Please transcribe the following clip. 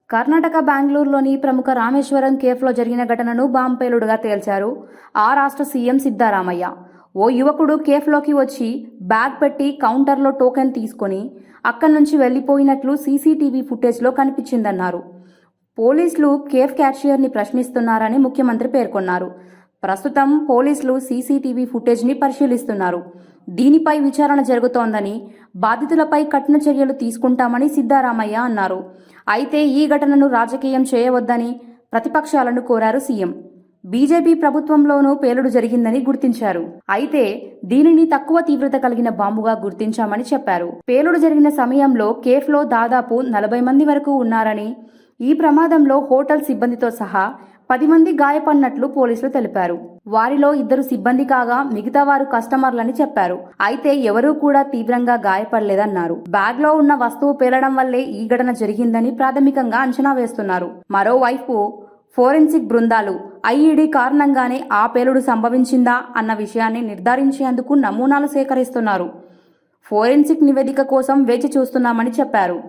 కర్ణాటక బెంగళూరులోని ప్రముఖ రామేశ్వరం కేఫ్లో జరిగిన ఘటనను బాంబు పేలుడుగా తేల్చారు ఆ రాష్ట్ర సీఎం సిద్ధరామయ్య. ఓ యువకుడు కేఫ్లోకి వచ్చి బ్యాగ్ పెట్టి కౌంటర్లో టోకెన్ తీసుకొని అక్కడి నుంచి వెళ్లిపోయినట్లు సీసీటీవీ ఫుటేజ్లో కనిపించిందన్నారు. పోలీసులు కేఫ్ క్యాషియర్ని ప్రశ్నిస్తున్నారని ముఖ్యమంత్రి పేర్కొన్నారు. ప్రస్తుతం పోలీసులు సీసీటీవీ ఫుటేజ్ని పరిశీలిస్తున్నారు. దీనిపై విచారణ జరుగుతోందని, బాధితులపై కఠిన చర్యలు తీసుకుంటామని సిద్ధరామయ్య అన్నారు. అయితే ఈ ఘటనను రాజకీయం చేయవద్దని ప్రతిపక్షాలను కోరారు సీఎం. బీజేపీ ప్రభుత్వంలోనూ పేలుడు జరిగిందని గుర్తించారు. అయితే దీనిని తక్కువ తీవ్రత కలిగిన బాంబుగా గుర్తించామని చెప్పారు. పేలుడు జరిగిన సమయంలో కేఫ్లో దాదాపు 40 మంది వరకు ఉన్నారని, ఈ ప్రమాదంలో హోటల్ సిబ్బందితో సహా 10 మంది గాయపడినట్లు పోలీసులు తెలిపారు. వారిలో 2 సిబ్బంది కాగా మిగతా వారు కస్టమర్లని చెప్పారు. అయితే ఎవరూ కూడా తీవ్రంగా గాయపడలేదన్నారు. బ్యాగ్ లో ఉన్న వస్తువు పేలడం వల్లే ఈ ఘటన జరిగిందని ప్రాథమికంగా అంచనా వేస్తున్నారు. మరోవైపు ఫోరెన్సిక్ బృందాలు ఐఈడీ కారణంగానే ఆ పేలుడు సంభవించిందా అన్న విషయాన్ని నిర్ధారించేందుకు నమూనాలు సేకరిస్తున్నారు. ఫోరెన్సిక్ నివేదిక కోసం వేచి చూస్తున్నామని చెప్పారు.